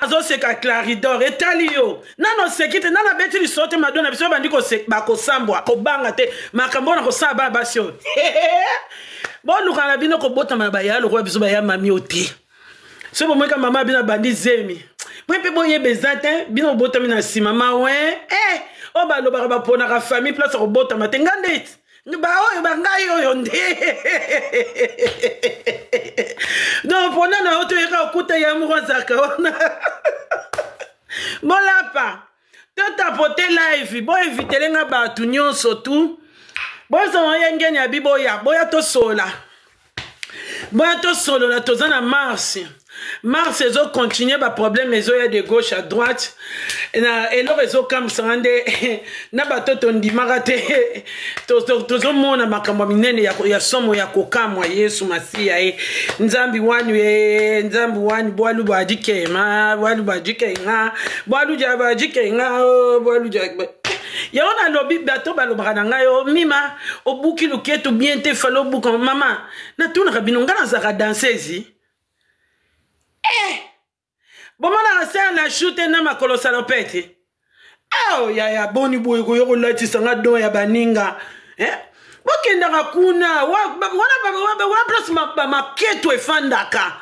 azoseka claridor etali yo nano sekite nana beti lisote madona biso bandi bakosambwa kobanga te makambo na kosala bana basi oyo boluka na bino kobotama baya lokola biso baya mami o te so bomweka mama bino bandi zemi mpe boyebeza te bino botami na nsima mawe oyo balobaka baponaka famille place kobotama te nga ndeti baoyo bangai oyo nde donc pona na yo toyeka okuta ya moko azaka wana bolapa totapote live boevitelenga bato nyonso tu bozala ye ngeni ya biboya boya tosolola toza na mars ezocontinue baproblème ezoya de gauche à droite eloko ezokamwisanga nde na bato tondimaka te tozomona makambo minene ya somo ya kokamwa yesu masiya ye nzambi wani bwalu bwadikema bwalu bwadikenga bwalu bwadikenga bwalu yango nalobi bato balobaka na ngai o mima obuki luketu bien te fala obuka mama natunaka bino nga nazaka dansezi bomonaka se na shute na makolo salopete yaya boni boye koyo kolatisanga don ya baninga bokendaka kuna wana place bamaketo efandaka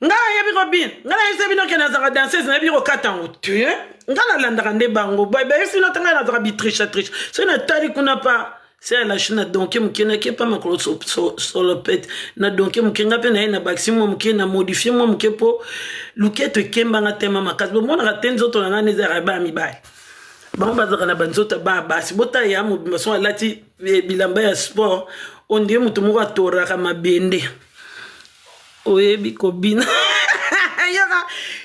nga yebi kobina nga nayebisa bino ke nazaka dansese nayebi kokata yango te nga nalandaka nde bango bayebisino ta ngai nazaka bitriche soki natali kuna pa se alashi na donke moke nake pa makolo solopete na donke moke nga mpe naye na bakisi mwa moke na modifie mwa moke mpo luketo ekembanga tema makasi bomonaka te nzoto na ngai nezaka baya mibaya bango bazaka na banzoto baya basi botala ya mobimba so alati bilamba ya sport ondie moto moko atoraka mabende oyebi kobina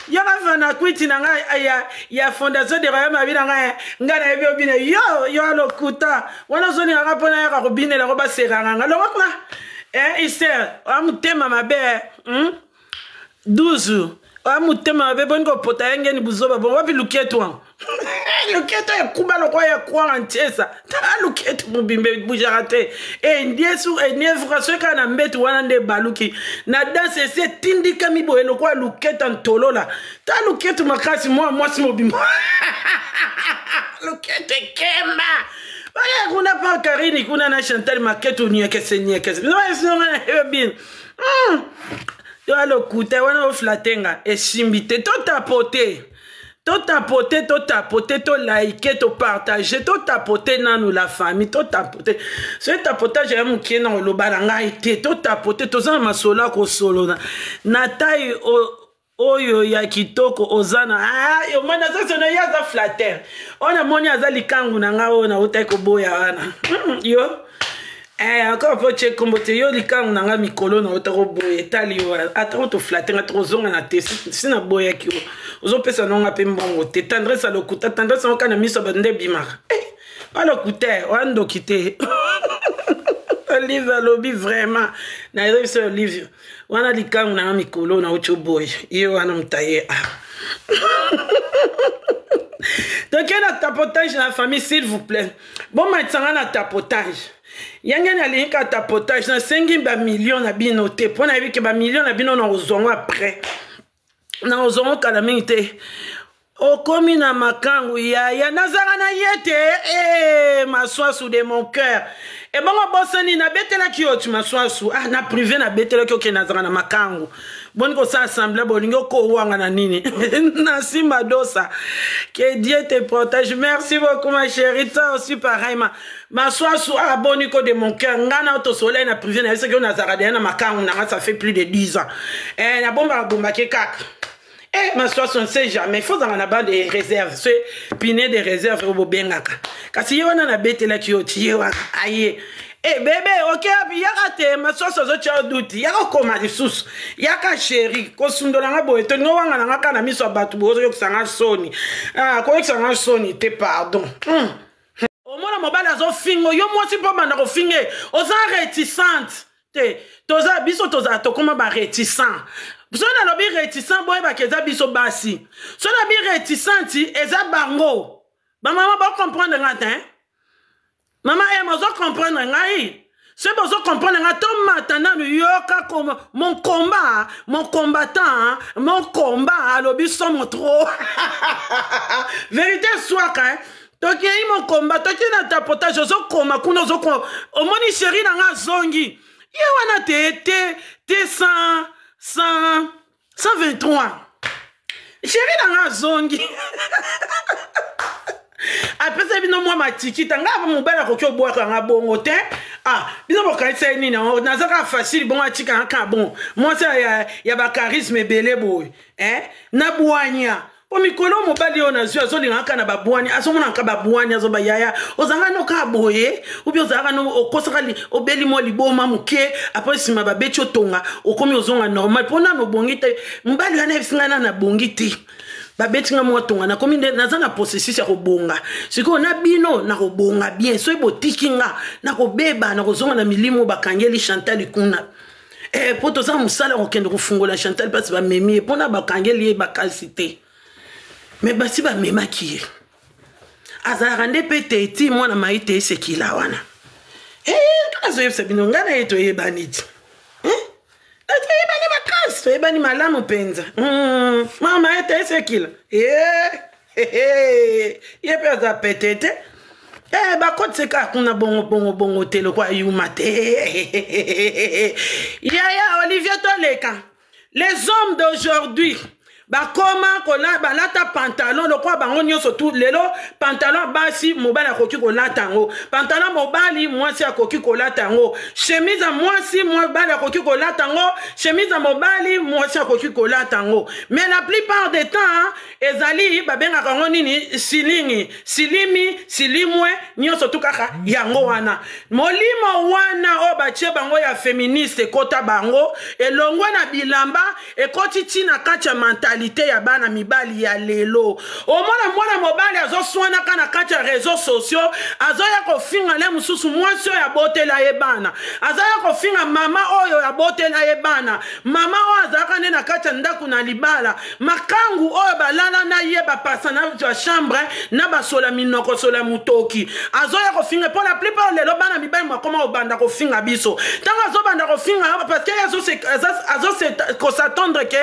yoka fana kwiti na ngai ya fondation de royaume abi na ngai nga na yebi obina yo alokuta wana ozoningaka mpona yaka kobinela ko baseranga nga longo kuna ister oya motema mabe 12 oya motema mabe boni kopota ye ngeni buzoba bon wapi luketo wango luketo ekuba lokola ya kwanga ntiesa ta luketo mobimbe bujaka te ndiefuka soki kaka na mbetu wana nde baluki na danse esi etindika miboye lokola luketo ntolola ta luketo makasi mwasi mobimba luketo ekemba oye kuna pa karini kuna na chantal maketo nyekese bino yo alokuta wana oflatenga esimbi te totapote, to like, to partager, to tapoter nanu la famille, to tapoter. Ce tapotage ya mukie na olobalanga ite, to tapoter, to zana masola ko solo na. Natai oyo ya kitoko ozana. Yo mwana sasa na yaza flatter. Ona moni azali kangu na ngao na utai ko boya wana. Yo. Encore pour check comme te yo likangu na nga mikolo na utai ko boya tali yo. Ata to flatter ngata ozonga na te. Sina boya ki yo. Ozo pesa nonga pe mbongo te tendresse alokuta tendresse on kana miso bande bimaka alokuta wando kite Olive lobby vraiment na réussi Olive wana likangu na mikolo na ucho boy iyo wana mtaye donc il y a un tapotage dans la famille s'il vous plaît bon maintenant na tapotage yangeni alinka tapotage na 5 millions na bino te pona yiki ba millions na bino na ozongo après na ozongo kala mingi te okomi na makangu ya nazanga na yete maswasu de mon cœur et bon bosani na betela ki oti maswasu na privé na betela ki oke nazanga na makangu boni ko sa assemblée bolingo ko wanga na nini na simba dosa que Dieu te protège. Merci beaucoup ma chérie, toi aussi pareillement maswasu boni ko de mon cœur ngana auto soleil na privé na ce que nazanga na makangu na ça fait plus de 10 ans na bomba ke kaka ma soeur, on ne sait jamais. Il faut dans la bande des réserves. Ce pinet des réserves au Bengaka. Parce que y a un bête là qui est aïe. Bébé, ok, yaka ma soeur, ça a doute. Yaka comme des sous. Yaka chéri. Kosundo la boy. Tu n'as pas un kana mis sur batu. Bozo yok sanga soni. Quoi que sanga soni. Te pardon. Au moins la mobile a zo fingo. Yo moi si pas mandako finge. Osa réticente. Te. Toza biso toza to comment ba réticent. Si on a lobby réticent, boy, ba keza biso basi. Si on a bien réticent, eza bango. Ba maman va comprendre ngatin. Maman elle m'a comprendre ngai. C'est pour ça qu'on comprend maintenant yoka comme mon combat, mon combattant, mon combat, l'obus somme trop. Vérité soit hein. Donc il y a mon combat, donc il y a un tapotage, zo koma kuno zo ko. Au moni chéri na zongi. Yawana te 123. Chéri na zongi. Après ça bino moi matiki tanga mon bala ko kyo boa ka bongo te ah bino bo ka isa nini na zaka facile bon atika ka bon moi ça ya ba charisme belé boy na boanya po mikolo mo bali ona zio zo linga ka na ba boanya aso mona ka ba boanya zo ba yaya ozanga no ka boye ubi ozanga no okosakali obeli mo liboma muke après sima ba becho tonga okomi ozonga normal pona no bongite mbali ana bisingana na bongite babetinga motonga na komi naza na processus ya kobonga siko na bino na kobonga bien so ebotikinga na kobeba na kozonga na milimo bakangeli Chantal kuna poto za musala kokende kofungola Chantal parce ba memi pona bakangeli bakasite mais basi ba memaki azara nde peteti mwana maite sekila wana kazo yebisa bino ngana yeto yebaniti Ebani malamu penza. Mama ete ese kila. Yepe za petete. Bakote ka kuna bongo telo kwa yumate. Yaya Olivier Toleka. Les hommes d'aujourd'hui. Bakoma kola balata pantalon le quoi bango nyoso tout lelo pantalon basi mobala koki kolata ngo pantalon mobali mwasi akoki kolata ngo chemise à mwasi mobala koki kolata ngo chemise à mobali mwasi akoki kolata ngo mais la plupart des temps ezali babenga kango nini silimwe nyoso tout kaka yango wana molimo wana o bache bango ya féministe kota bango elongwe na bilamba ekoti tina kacha mental ya bana mibali ya lelo mwana mobali azoswana kana kati ya réseaux sociaux azoya kofinga le mususu mwasi ya botela ye bana azoya kofinga mama oyo ya botela ye bana mama oyo azaka ne na kati ya ndaku na libala makangu oyo balala na ye bapasa na chambre na basola minoko sola mutoki azoya kofinga pour la plupart lelo bana mibali makoma obanda kofinga biso tango azobanda kofinga parce que azo s'attendre que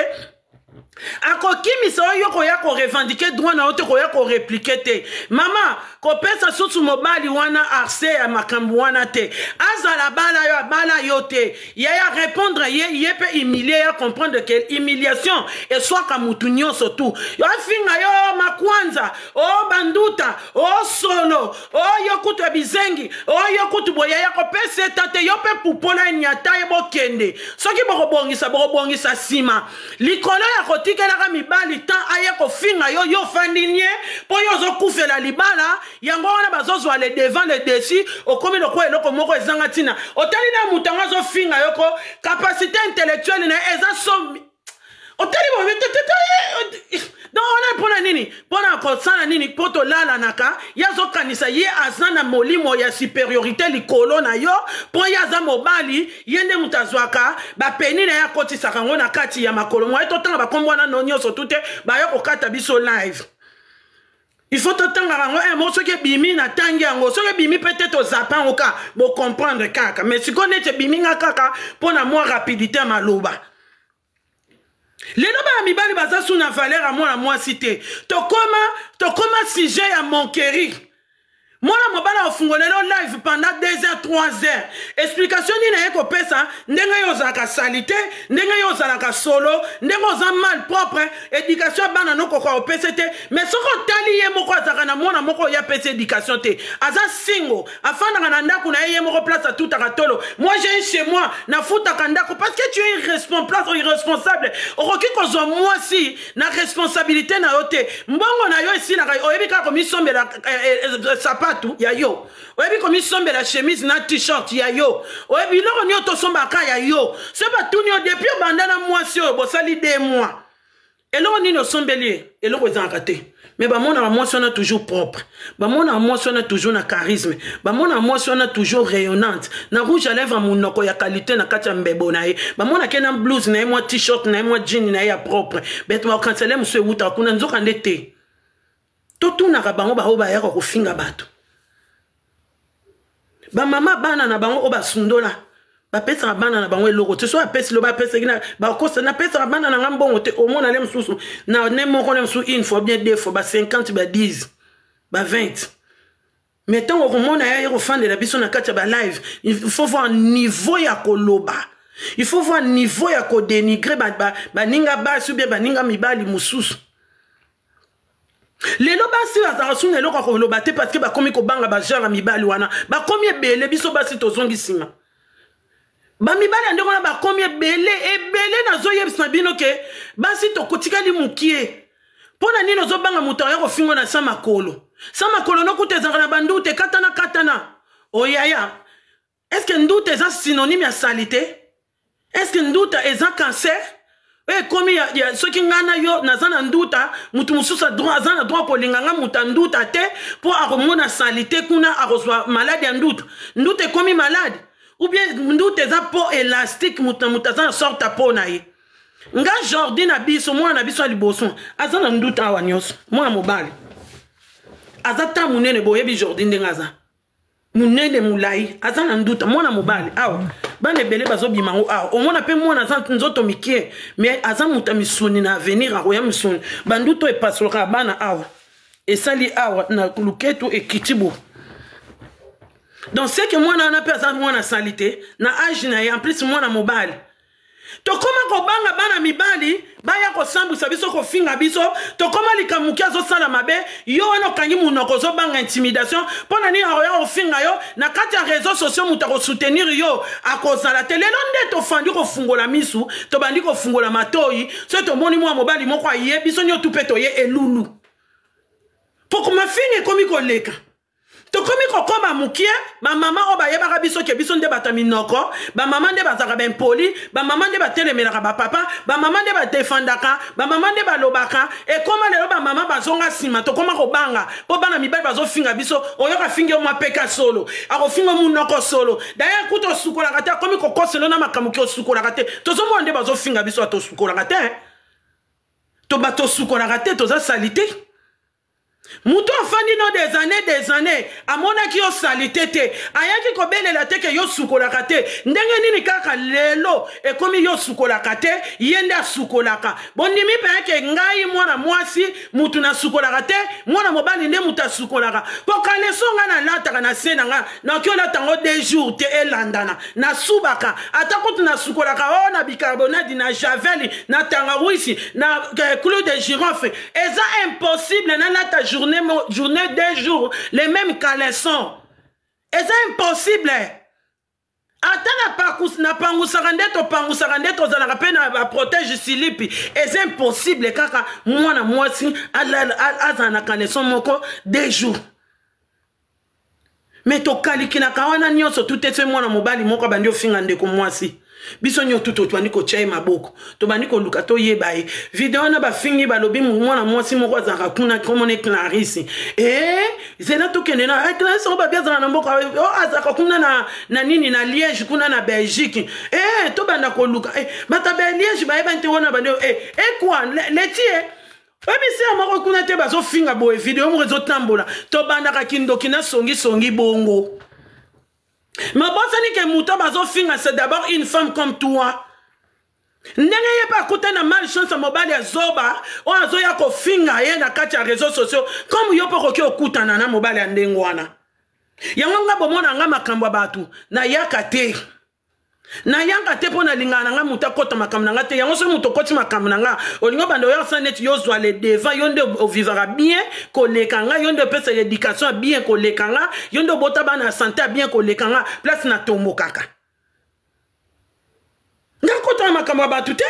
akokimisa oyo koya ko revendiquer droit na oto koya ko répliquer te mama ko pesa susu mobali wana arse ya makambu wana te azala bala yo te ya répondre ye peut humilier ya comprendre que humiliation et soit kamutunyo surtout yo finga yo makwanza o banduta o solo o yo kutu bizengi o yo kutu boya ya ko pesa tate yo pe pupola nyata e bokende soki bokobongisa sima likolo ya kotikelaka mibali tan aye kofinga yo fandinye po yo zo kufela libala yango wana bazozwa le devant le dessus okomi lokwa eloko moko ezanga tina otali na mutanga zo finga yoko capacité intellectuelle na eza so otali bo donc on a pona nini pona kosana nini poto lala naka yazo kanisa ye azana molimo ya supériorité likolo na yo po yaza mobali yende mutazwaka ba peni na ya koti sakango na kati ya makolo mwa totanga bakombwana nonyo so tute ba yo kokata biso live. Il faut t'entendre un mot que bimi na tangi ango so que bimi peut-être aux zapins au cas pour comprendre kaka mais si connais bimi nga kaka pour na moi rapidité maloba. Les noms mibali baza sous na valeur à moi cité. Tokoma sujet à mon kéri. Moi la mobala ofungolelo live pendant 2 heures 3 heures. Explication ni na yeko pesa ndenga yo zaka salite, ndenga yo zaka solo, ndenga za mal propre, éducation bana no ko PCT, mais soko tali ye moko zaka na mona moko ya PC éducation te. Aza single, afanda na ndako na ye moko place à tout akatolo. Moi j'ai chez moi na futa kandako parce que tu es irresponsable. Oroki ko zo moi si na responsabilité na yote. Mbongo na yo ici na oyebika ko misombela sapa ya yo oyebi komi sombe la chemise na t-shirt ya yo oyebi loko nyo to somba ka ya yo se ba tuni o depuis bandana mwasi o bosali 2 mois eloko nini osombeli eloko ezanga te mais ba mona mwasi on a toujours propre ba mona mwasi on a toujours na charisme ba mona mwasi on a toujours rayonnante na rouge à lèvres munoko ya qualité na kati ya mbebo na ye ba mona kena blouse na moi t-shirt na moi jean na ya propre bet ma cancela mse wuta kuna nzoka ndete to tuna ka bango ba ho ba ya ko finga bato. Ba mama bana na bango o ba sundola. Ba pesa bana na bango eloko. Te so ba pesa lo ba pesa kina ba kosa na pesa bana na ngambongo te au moins na lem susu. Na ne mo konem su une fois bien deux fois ba 50 ba 10 ba 20. Mais tant qu'on monte à au fan de la biso na kati ba live, il faut voir niveau ya koloba. Il faut voir niveau ya ko dénigrer ba ninga ba subie ba ninga mibali mususu. Les lobasi bazarasu ne loka ko lobate parce que ba komi ko banga ba genre mibali wana. Ba komi ebele biso basi tozongi sima. Ba mibali ande kona ba komi ebele na zo yebisa bino ke basi to kotikali mukie. Pona nino zo banga muto ya ko fingo na sama kolo. Sama kolo no kutezanga na bandute katana. Oyaya. Est-ce que ndoute est un synonyme à salité? Est-ce que ndoute est un cancer? Eh, comme il y a ceux qui ngana yo nazana nduta mutu mususa droit azana droit ko linganga muta nduta te pour aromona salité kuna arozwa malade nduta ndute comme malade ou bien ndute za peau élastique muta zana sorta peau na ye nga Jordi na biso moi na biso liboso azana nduta awanyos moi mobali azata munene boyebi Jordi ndengaza munene mulai azana nduta mwana mobali awa bana ebele bazobima ngo awa omona pe mwana za nzoto mikie mais aza muta misuni na avenir akoya misuni banduto epasoloka bana awa esali awa na luketu ekitibo donc c'est que mwana ana pe aza mwana salité na âge na ye en plus mwana mobali tokoma kobanga bana mibali baya kosambusa biso kofinga biso tokoma likamukia zo sala mabe yo wana kangi munoko zo banga intimidation pona ni aroya ofinga yo na kati ya réseaux sociaux mutako soutenir yo akozala te lelo nde tofandi kofungola misu to bandi kofungola matoi so to moni mwa mobali moko aye biso nyo tupeto ye elulu poko mafinga komi koleka to komi kokoma mukie ba mama oba yeba biso ke biso nde bataminoko ba mama nde bazaka ben poli ba mama nde batelemelaka ba papa ba mama nde ba defendaka ba mama nde balobaka e koma lelo ba mama bazonga sima to koma ko banga po bana mibali bazofinga biso oyoka finge mo peka solo ako finga munoko solo daya kuto sukola kata komi kokoselo na makamuki osukola kate to zomo nde bazofinga biso to sukola kate to bato sukola kate to za salité. Mouto fandi no des années amona ki yo salité te ayaki ko belela te ke yo sukolaka te ndenge nini kaka lelo e komi yo sukolaka te yenda sukolaka bondimi pe ke ngai mwana mwasi mutu na sukolaka te mwana mobali nde muta sukolaka po kale songa na lataka na sena nga na kyo latango 2 jours te elandana na subaka atakutu na sukolaka o na bicarbonate na javel na tangawizi na clou de girofle eza impossible na lata journée 2 jours les mêmes caleçons. C'est impossible. Attends na pangusaka ndeto zalaka pe na protège silipi. C'est impossible kaka mwana mwasi azana caleçon moko 2 jours. Mais to kalikina kawana nyonso tutetse mwana mobali moko bandi ofinga ndeko mwasi. Biso nyo tuto twani ko chai maboko to bani ko luka to yebaye video na ba fingi balobi mwana mwasi moko azaka kuna komone Clarisse zena to kende na Clarisse on ba biaza na mboka azaka kuna na nini na Liège kuna na Belgique to banda ko luka bata ba Liège ba eba nte wana bande quoi letie Ebisi amako kuna te bazo finga boye video mo rezo tambola to banda ka kindoki na songi bongo. Mais bon, c'est que Mouta Bazo Finga, c'est d'abord une femme comme toi. N'ayez pas écouté na malchance à mobile ya Zoba, ou à Zoya ko Finga, yé na katia réseaux sociaux, comme yo poko kyo kuta na mobile ya ndengwana. Yangonga bomona nga makambwa batu, na yakate. Na yanga te pona lingana nga muta kota makamna nga te yango so muto koti makamna nga olingo bando yo sanet yo zwa le devant yonde o vivra bien ko lekanga yonde pesa l'éducation bien ko lekanga yonde bota bana santé bien ko lekanga place na tombo kaka nga kota makamwa batu te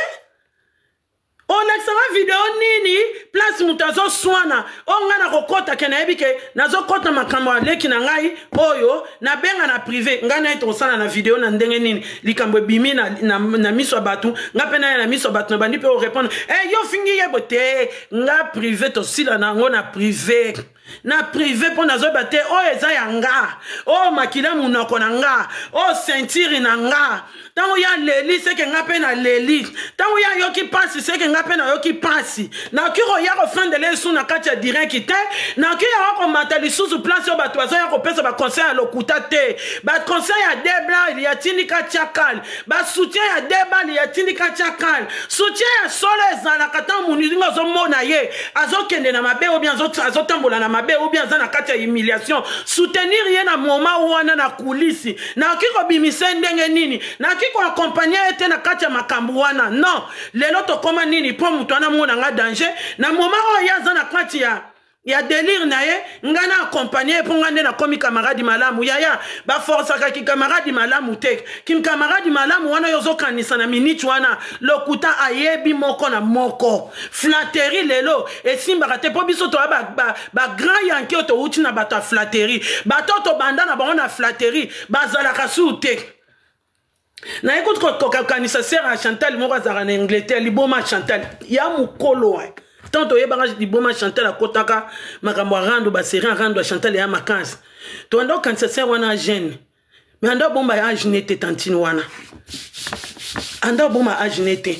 on a vidéo nini place mutazo swana onga na kokota kena ebike nazo kota makamwa leki na ngai oyo na benga na privé nga na eto sana na vidéo na ndenge nini likambo bimi na miso batu nga pena na miso batu na bandi pe o répondre yo fingi yebote nga privé to sila na ngo na privé na privé pour nazo bate o eza ya nga o makila munoko na nga o ceinture na nga tango ya leli seke nga pe na leli tango ya yoki pasi seke nga pe na yoki pasi na kiro ya ko fande le su na kati ya direct te na kiro ya ko mata lisusu place o bato bazo ya ko pesa ba conseil ya lokuta te ba conseil ya debla ya tindika chakal ba soutien ya deba ya tindika chakal soutien ya solo ezala kata muninga zo mona ye azo kende na mabe ou bien azo tambola na mabe ou bien na kati ya humiliation soutenir ye na moment wana na kulisi na kiko bimise ndenge nini na kiko accompagner ete na kati ya makambo wana non lelo to koma nini po mutu ana mona nga danger na moment oyo yaza na kati ya délire na ye ngana accompagner po ngande na komi camarade malamu yaya ba force ki camarade malamu te kim camarade malamu wana yozo kanisa na minute wana lokuta ayebi moko na moko flatterie lelo esimba te po biso to ba grand yanki to uti na bata flatterie bato to banda na ba na flatterie bazala kasu te na écoute ko kanisa sera Chantal moko azara na Angleterre liboma Chantal ya mukolo tant to yebanga liboma Chantal akotaka makambo rando ba série rando Chantal ya makansi to ndo kanisa sera wana jeune mais ando bomba ya jeune te tantine wana ando bomba ya jeune te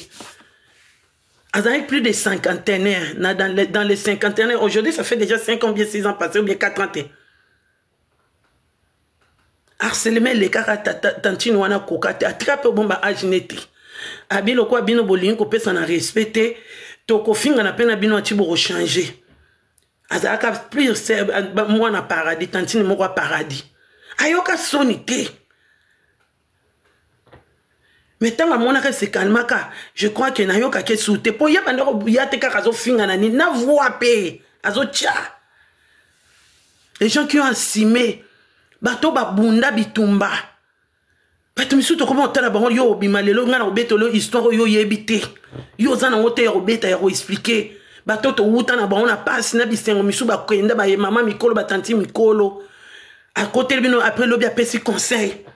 avec plus de cinquantenaires dans les cinquantenaires aujourd'hui ça fait déjà 5 ans bien 6 ans passés ou bien 4 ans harcèlement les kaka tantine wana kokate atrape bomba ajinete abilo kwa bino bolingo ko pesa na respecter to ko finga na pena bino atibo ko changer azaka plus moi na paradis tantine moko paradis ayoka sonité metanga mona ka se kalmaka je crois que na yoka ke souté po ya bandako ya te kaka zo finga na ni na voix pe azo tia les gens qui ont assimé bato babunda bitumba bato misuto comment tala bango yo bimalelo ngana obetolo histoire yo yebite yo zana wote obeta ya ko expliquer bato to wuta na bango na passe na bisengo misu ba kwenda ba mama mikolo batanti mikolo à côté bino après lobi a pesi conseil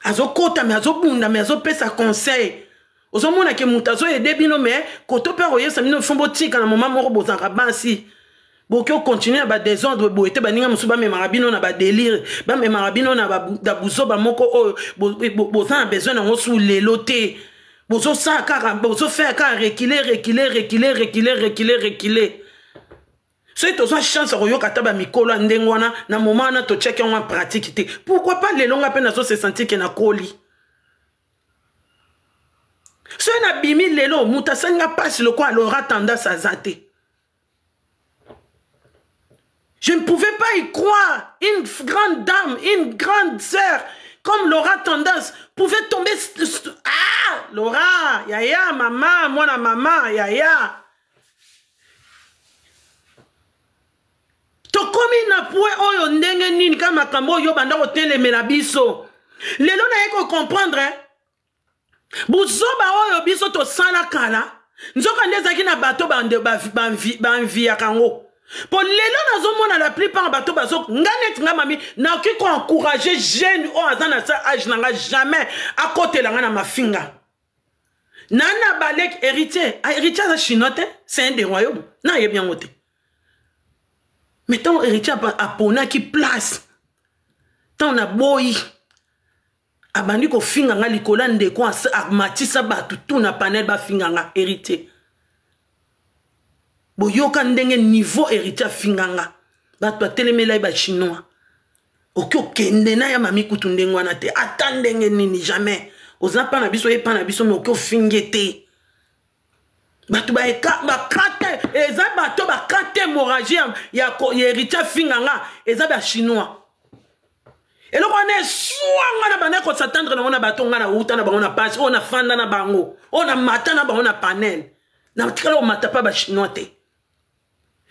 azo kota mais azo bunda mais azo pesa conseil ozo mona ke mutazo ede bino mais koto pe royesa bino fombo tika na mama moko bozanga bansi Bokyo continue à désordre, boete baninga musuba me marabino na ba délire, ba me marabino na ba dabuzo ba moko bozan besoin na sous leloté. Bozo sa kara, bozo faire ka reculer. C'est to chance royo kataba mikolo ndengwana na moment na to check en pratique té. Pourquoi pas les longs appels na so se sentir que na koli. Ce na bimi lelo mutasanga passe le quoi aura tendance à zater. Je ne pouvais pas y croire. Une grande dame, une grande sœur, comme Laura Tendance, pouvait tomber... Ah, Laura, yaya, maman, moi la maman, yaya. Tokomi na point oyo ndenge nini kama kambo yo banda otele melabiso. Lelo na yeko comprendre, hein? Buzoba oyo biso to sala kala. Nzoka ndezaki na bato banvi ya kango. Pour les gens, la plupart bateau bazo nganet ngamami na ki ko encourager jeune o azana sa âge nanga jamais à côté la ngana mafinga. Nana balek héritier, héritier za chinote, c'est un des royaumes. Na ye bien wote. Mais ton héritier a pona qui place. Ton na boy. Abandi ko finga nga likola ndeko a matisa batu tout na panel ba finga nga héritier. Boyoka ndenge niveau héritier finganga bato atelemela ba chinois okyo kende na ya mami kutundengwa na te atandenge nini jamais ozapa na biso yepa na biso me okyo fingete bato ba kate eza bato ba kate hémorragie ya héritier finganga eza ba chinois eloko ne swanga na bana ko s'attendre na bato ngana uta na bango na passe on a fanda na bango on a mata na bango na panel na tikala o mata pa ba chinois te.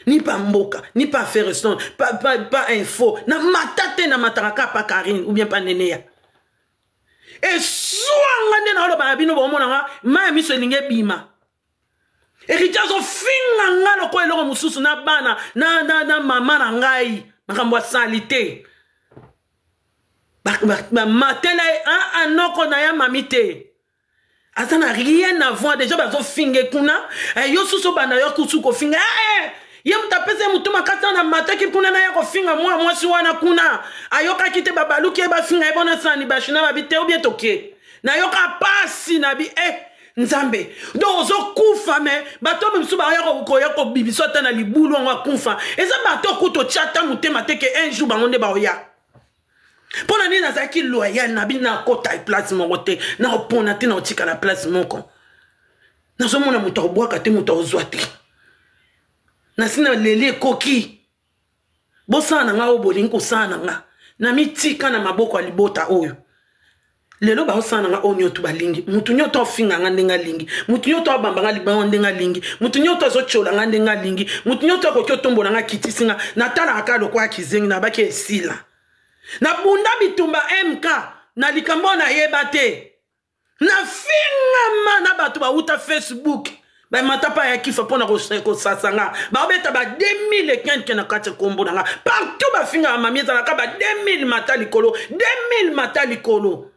Ni pas mboka, ni pas faire restaurant, pas info. Na matate na mataraka pas Karine ou bien pas Nénéa. Et soit ngande na lo barabino bo mona ma mi so linge bima. Héritier zo finga ngalo ko eloko mususu na bana na mama na ngai makambo salité. Ba matela anoko na ya mamite. Ça n'a rien à voir déjà bazo finge kuna yo suso bana yo kusuko finga ye mutapese mutuma kata na mataki kuna na ya kofinga mwasi wana kuna ayoka kite babaluki ba finga ebona sani bashina babite obietoke na yoka pasi na bi nzambe donc ozokufa me bato biso bayako koya ko bibiso ata na libulu ngo akufa eza bato kuto chata mutema teke un jour bango nde baoya pona nini nazaki loyal na bina kota place moko te na opona te na otika na place moko nazomona moto obwaka te moto ozwa te nasina leli ekoki bosana nga obolingi kosana nga na mitika na maboko ya libota oyo lelo baosana nga oyo nyoto balingi mutu nyoto ofinga nga ndenga lingi mutu nyoto abamba nga libango ndenga lingi mutu nyoto azochola nga ndenga lingi mutu nyoto akoki otombola nga kitisi nga natala aka lokwa kizengi na baki esila na bunda bitumba MK na likambo na yeba te na finga na bato bauta Facebook ba matapa ya kifa pona ko sasanga ba obeta ba 2015 kena kate kombo na nga partout ba finga mamieza na ka ba 2000 matali kolo 2000 matali kolo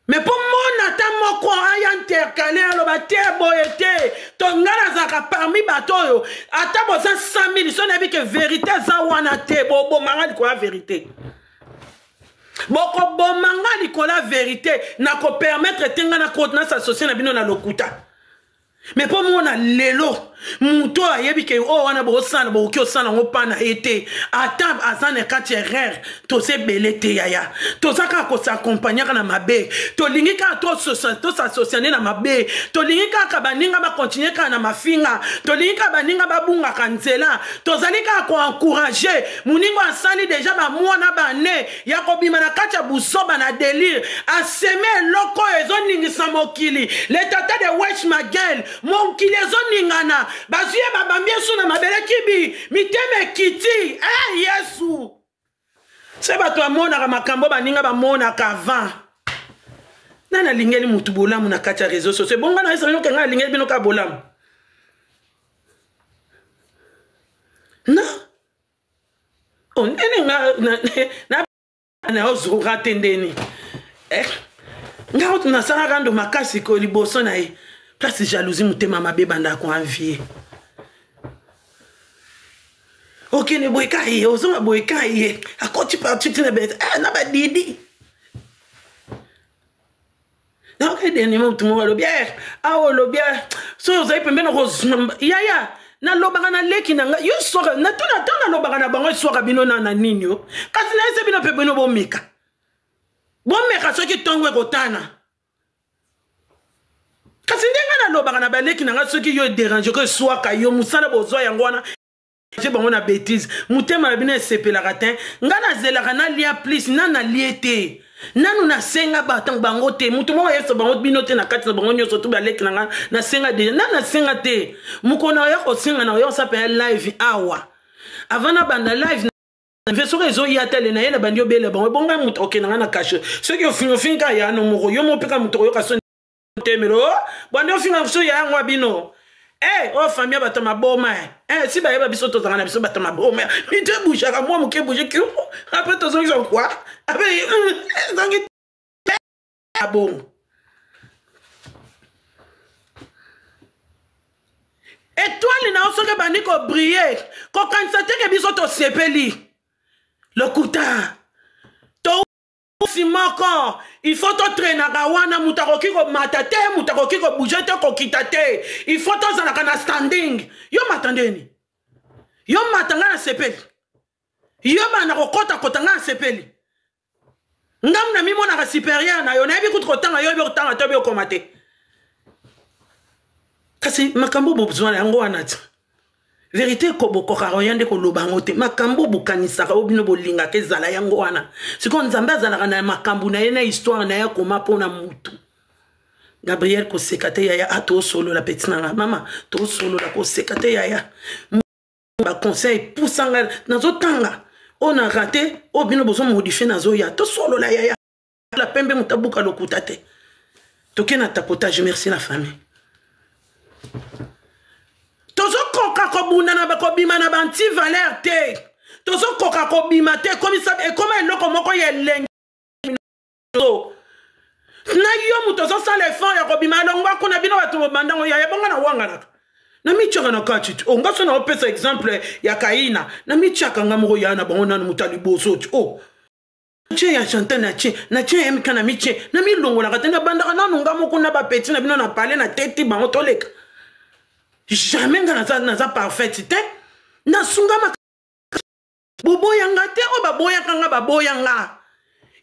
mais pour mon attend moko aya intercalé aloba te boyete to ngana zaka parmi batoyo ata boza 100 000 so na bi que vérité za wana te bobo manga liko la vérité boko bomanga liko la vérité na ko permettre tenga na contenance associé na bino na lokuta mais pour moi na lelo muto ayebi ke o wana bo sana bo ki osana ngo pana ete ata azana kati erreur to se belete yaya to saka ko s'accompagner na mabe to lingi ka to s'associer na mabe to lingi ka baninga ba continuer ka na mafinga to lingi ka baninga ba bunga kanzela to zali ka ko encourager muningo asali déjà ba mwana ba ne ya ko bima na kati ya busoba na délire a semer loko ezo ningisa mokili le tata de Wesh Magel mokili ezo ningana bazuye babambi yesu na mabele kibi miteme kiti yesu se bato amonaka makambo baninga bamonaka avant nana lingeli mutu bolamu na kati ya réseau sociaux bonga na esa binoka nga lingeli binoka bolamu na ondeni na ozura tendeni nga otu nasala rando makasi ko liboso na ye place jalousie mutema mabe banda ko envier ok ne boyka ye ozonga boyka ye akoti parti na bet na ba didi na ok deni mo tumo lo bien awo lo bien so ozai pembe na ko yaya na lobanga na leki na nga yo soka na tona lobanga na bango soka bino na nini yo kasi na ese bino pe bino bomeka soki tongwe kotana kasi ndenga na lobanga na baleki na nga soki yo déranger ko swaka yo musala bozo yango wana je bango na bêtise mutema na bino esepelaka te nga na zelaka na lia plus na liete nanu na senga batang bango te mutu mo yeso bango bino te na kati na bango nyoso tu baleki na nga na senga de na senga te mukona ya ko senga na yo sa pe live awa avant na banda live veso rezo ya tele na yela bandio bele bango bonga mutu okena na cache ceux qui ofin ka ya no mo yo mo peka mutu yo ka so temero bandio finga so ya ngwa bino oh famille bato maboma si ba yeba biso tozanga na biso bato maboma mi te bouger ka moi moke bouger ki après tozongi zo quoi après zangi bon étoile na osoke bani ko briller ko kansate ke biso to sepeli le kuta to simoko il faut to traîner wana mutakoki ko matate mutakoki ko bouger te ko kitate il faut to zana kana standing yo matandeni yo matanga na sepeli yo bana ko kota nga sepeli ngam na mimo na supérieur na yo na bi kutu kotanga yo bi kotanga to bi komate kasi makambo besoin yango wana vérité ko bokokaro yande ko lobango te makambo bukanisaka obino bolinga ke zala yango wana siko nzambe azalaka na makambo na ye na histoire na ya koma pona mutu Gabriel ko sekate yaya ato solo la petite mama to solo la ko sekate yaya ba conseil poussanga nazo tanga on a raté obino besoin modifier nazo ya to solo la yaya la pembe mutabuka lokuta te tokena tapotage merci la famille tozo koka ko bundana ba ko bima na banti valeur te tozo koka ko bima te comme ça et comme eloko moko yelengi na yo mutozo sala effort ya ko bima longwa kuna bino batu bandango ya bonga na wanga Na michaka na kati. Onga so na opesa exemple ya Kaina. Na michaka nga moko ya na bango na mutali boso. Oh. Che ya Chantal na che emika na miche. Na milongo na katenda bandaka na nunga moko na ba petit na bino na parler na tete bango toleka. Jamais na za parfaite te. Na sunga ma bobo yanga te o baboya kanga baboya nga.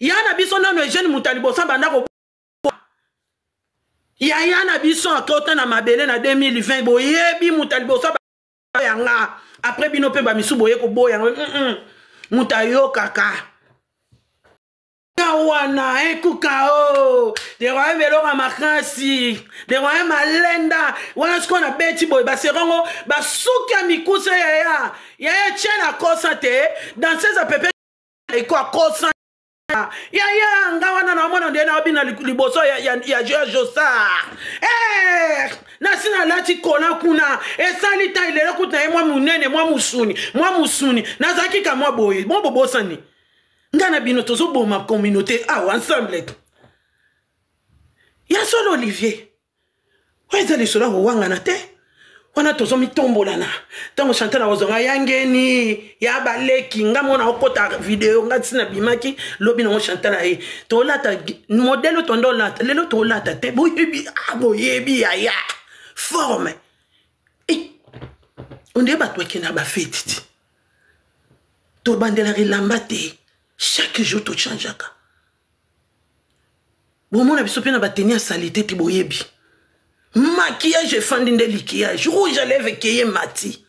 Yana biso na no jeune mutali bosa bandako. Ya na biso akota na mabele na 2020 boyebi mutali bosa yanga. Après bino pe ba misu boye ko boya. Mutayo kaka. Kawana ekukao de roya velora makasi de roya malenda wana skona beti boy baserongo basuka mikusa ya chena kosa te dans ces apepe eko kosa ya ngawana na mona ndena obina liboso ya Josa na sina lati kona kuna esalita ilele kuta mwa munene mwa musuni na zakika mwa boy bon bobosani ngana bino tozo boma communauté ensemble. Ya solo Olivier. Weza li sola wanga na te. Wana tozo mitombola na. Tango Chantal na wazonga yangeni ya baleki ngamona okota video ngati na bimaki lobi na Chantal na to lata modelo tondo lata lelo to lata te boyebi boyebi ya forme. Onde batweke na ba fetiti. To bandela rilamba te. Chaque jour tout change. Bon, mon abisso na batenia salité ti boyebi. Maquillage fandi de liquillage. Rouge à lèvres keye mati.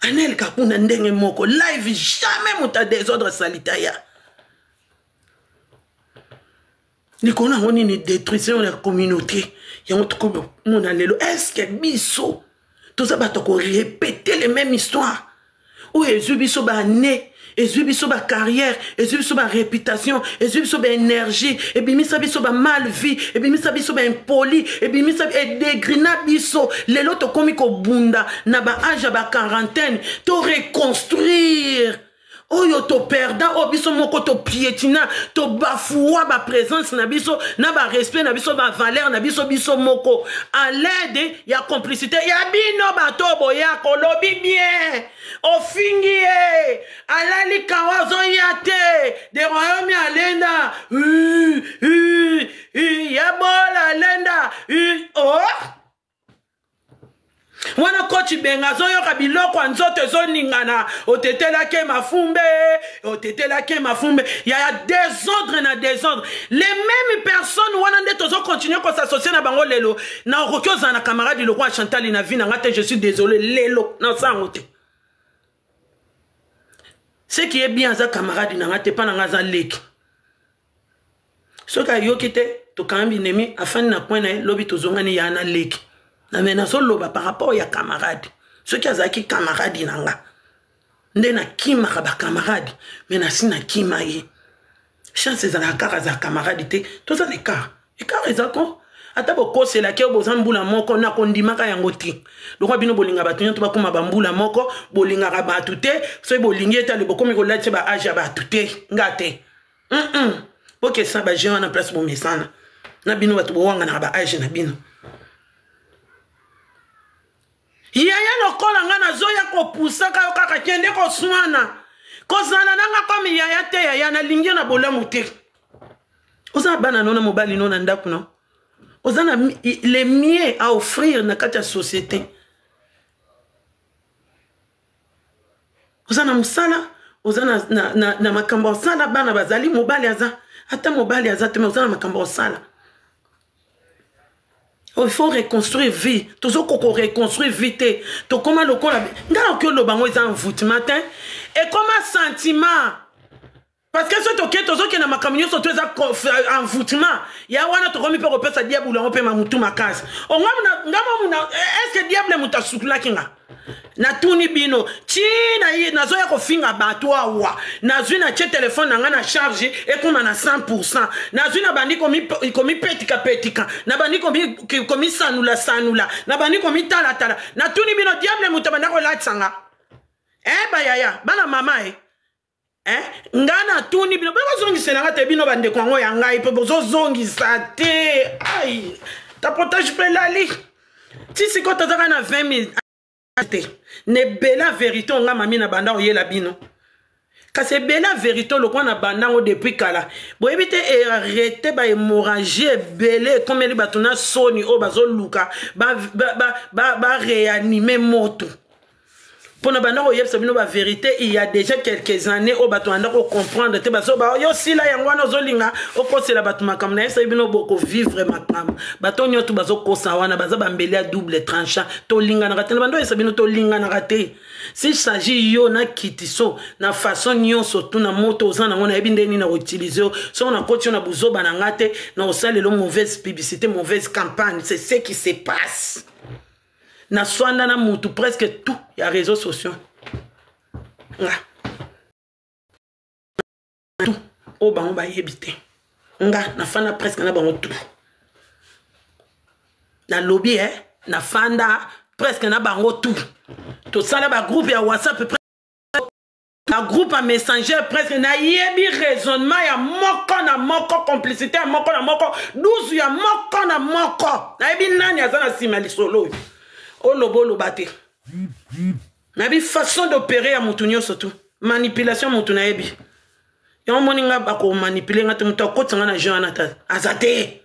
Anel kakuna ndenge moko live jamais muta désordre sanitaire. Ni kona ngoni ni détruisons la communauté. Ya mutuko mon alelo est-ce que biso tout ça bato ko répéter les mêmes histoires. Ou ezubiso ba né ezubiso ba carrière, ezubiso ba réputation, ezubiso ba énergie, et bimisa biso ba mal vie, et bimisa biso ba impoli, et bimisa et dégrina biso, les loto komiko bunda, na ba âge ba quarantaine, to reconstruire. Oyo to perda, o biso moko to piétina, to bafoua ba présence na biso, na ba respect na biso ba valeur na biso moko. À l'aide, ya complicité, ya bino ba tobo ya kolobi bien. O fingie, alali kawazo yate, de royaume alenda, ya bola alenda, oh. Wana kochi benga zoyo kabiloko anzote zoningana otetela ke mafumbe ya désordre na désordre les mêmes personnes wana nde tozo continuer ko s'associer na bango lelo na okokyoza na camarade le roi Chantal na vie na ngate je suis désolé lelo na sangote ce qui est bien za camarade na ngate pa na ngaza leki soka yokite to kambi nemi afani na point na lobi tozongani ya na leki. Na mena solo par rapport ya camarade. Ceux qui azaki camarade nanga. Ndena kima ba camarade, mena sina kima ye. Chance za kara za camarade te, to za ne kara. E kara ezako. Ata boko c'est la ke bozambula moko na kondimaka yango ti. Lokwa bino bolinga batunya to bakoma bambula moko, bolinga ka batute, so bolingi eta le boko mi ko lati ba aja batute, ngate. Boke sa ba jean na place bo mesana. Na bino batu bo wanga na ba aja na bino. Yaya lokola ngana zoya ko pusaka yo kaka kende ko swana. Ko zana nanga comme yaya te yaya na lingi na bolamu te. Oza bana nona mobali nona ndaku no. Oza na les miens à offrir na kati ya société. Oza na musala, oza na makambo sala bana bazali mobali aza. Ata mobali aza te me oza na makambo sala. Il faut reconstruire vie. Tout ce qu'on reconstruit vite. Tout comment le corps. Quand le bango est en voûtement. Et comme un sentiment. Parce que ce toque, tout ce qui est dans ma camion, sont tous en voûtement. Il y a un autre qui peut repasser à diable ou l'on peut m'amoutou ma case. Est-ce que diable est mouta soukla kinga? Na tuni bino ti na zoya ko finga batwa wa na zui na che téléphone na ngana charge et comme na 100% na zui na bandi komi petika na bandi komi sanula na bandi komi tala na tuni bino diable mutabanda ko latsanga ba yaya bana mama ngana tuni bino ba zongi senanga te bino bande ko ngo ya ngai pe bozo zongi sa te ai ta potage pe lali ti siko tozaka na 20 000 ne bela vérité on nga mami na banda oyela bino kasi bela vérité lokwa na banda o depuis kala boyebi te arrêter ba hémorragie belé comme eli batuna soni o bazoluka ba réanimer moto. Pour nous la vérité, il y a déjà quelques années, au bateau, on a comprendre. Yo si la yangwana zolinga, au côté la bateau makamna, ça bino boko vivre makam. Bateau nyotu bazo kosawana, baza bambeli à double tranchant. To linga na raté, le bando ça bino to linga na raté. S'il s'agit yo na kitiso, na façon nyon surtout na moto aux na on a bindé ni na utiliser. Si on a coach on a bouzo banangate, na osale lo mauvaise publicité, mauvaise campagne. C'est ce qui se passe. Na swanda na mutu presque tout y a réseaux sociaux nga tout o bango ba yebite nga na fanda presque na bango tout na lobby na fanda presque na bango tout to sala ba groupe ya WhatsApp na groupe à Messenger presque na yebi raisonnement ya moko na moko complicité ya moko na moko 12 ya moko na moko na yebi nani azana sima lisolo o lobo lobate na bi façon d'opérer à mutunyo surtout manipulation mutuna yebi yon moninga bako manipuler ngate mutu akotanga na Jonathan azate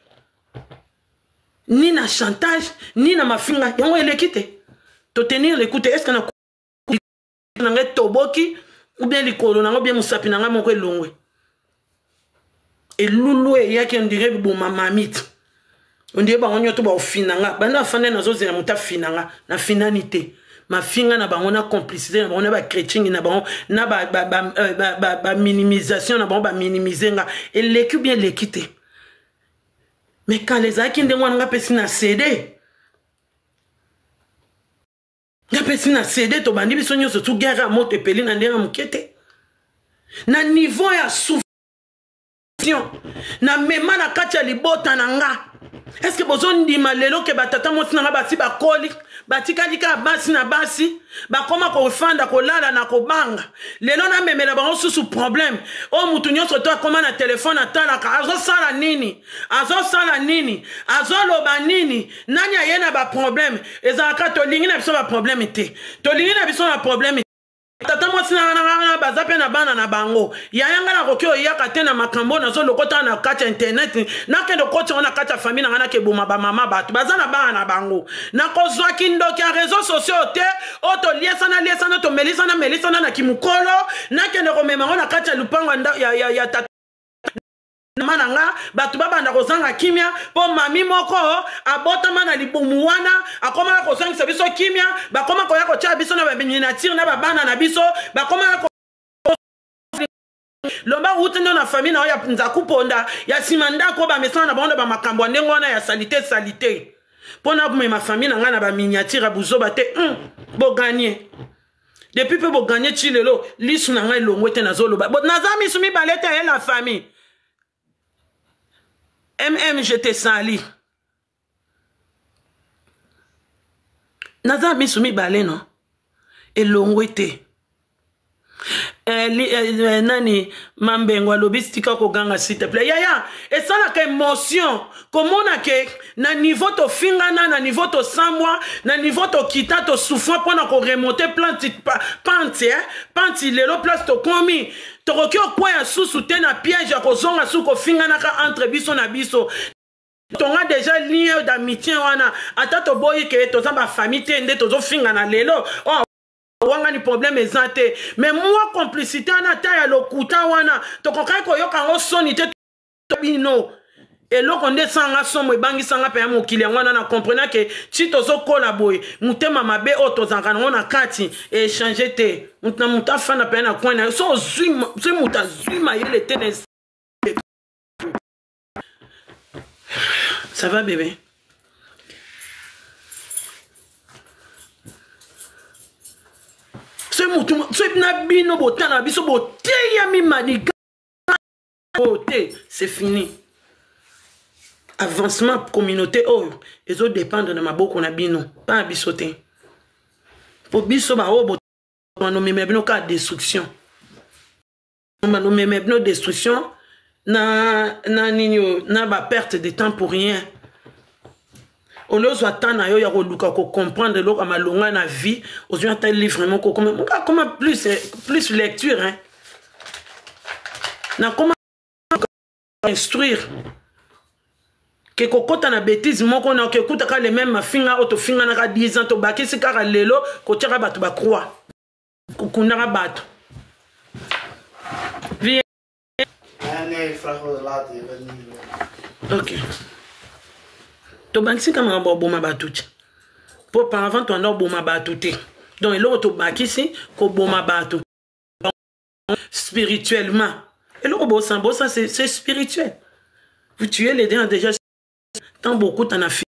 ni na chantage ni na mafinga yon elekite to tenir l'écoute est-ce que na ngai toboki ou bien likolo na bien musapi na ngai moko elongwe et loulou e yaki on dirait bon mamamite. On dirait que nous avons finanga. Banda fane na zo zela muta finanga na finalité. Ma finga na bango na complicité na bango na ba chrétien na bango na ba minimisation na bango ba minimiser nga et l'équipe bien l'équité. Mais quand les aki ndengwa nga pesi na CD. Nga pesi na CD to bandi biso nyoso tu guerre moto epeli na ndenga mukete. Na niveau ya souffrance na mema na kati ya libota na nga. Est-ce que besoin de malelo que batata moti na basi ba koli batika dika basi na basi ba koma ko fanda ko lala na ko banga lelo na memela ba sous problème o mutu nyonso to koma na téléphone atala ka azo sala nini azo loba nini nani ayena ba problème ezaka to lingi na biso ba problème te to lingi na biso na problème tata mwasi na bazape na bana na bango ya yanga na kokyo yaka te na makambo na zo lokota na kati internet na kendo koti na kati famille na ke boma ba mama batu bazana bana na bango na kozwa kindoki ya réseaux sociaux te oto liesana to melisana na kimukolo na kendo ko mema na kati lupango ya tata mananga batu babanda kozanga kimia po mami moko abota mana libumu wana akoma ko sangisa biso kimia bakoma ko yako cha biso na baminature na babana na biso bakoma ko lomba utendo na famille na ya nzaku ponda ya simanda ko ba mesana na bonda ba makambo ndengo na ya salité pona bu ma famille na nga na ba miniature buzo bate bo gagner depuis peu bo gagner chilelo lisu na nga longwete na zolo ba nazami sumi balete ya la famille. Je te sali. Naza misumi bale non. Et longwete. Nani mambengo lobistika ko ganga s'il te plaît. Yaya, et ça la émotion. Comment on a que na niveau to fingana, na niveau to 100 mois, na niveau to kita to souffrant pour na ko remonter panti lelo place to komi. To rokyo kwa sous soutien na piège ko zonga sous ko fingana ka entre biso na biso. Tonga déjà lien d'amitié wana ata to boyi ke to zamba famille te nde to zo fingana lelo. Oh wanga ni problème ezante mais moi complicité na ta ya lokuta wana to kokai ko yoka ngo soni te bino et loko nde sanga somo ebangi sanga pe mo kili ngwana na comprendre que si to zo collaborer mutema mabe oto zanga na kati et changer te muta fana pe na coin so zui muta zui ma yele te. Ça va bébé? C'est fini. Avancement communauté, oh, les autres dépendent de ma boque, on a bino, pas à bissoter. Pour bisso, on a nommé destruction. On a nommé destruction, na perte de temps pour rien. au lieu de attendre ya koluka ko comprendre lo malonga na vie aux yeux un livre vraiment comment plus lecture hein na comment instruire que kokota na bêtise moko na ke kuta ka les mêmes mafinga auto finga na 10 ans to bakisi kaka lelo ko tira bato ba croix kukunda bato vie ok to bakisi kama boma batuti pour par avant to ndo boma batuti donc l'autre to bakisi ko boma bato spirituellement et l'autre bossa c'est spirituel vous tuez les gens déjà tant beaucoup t'en as fait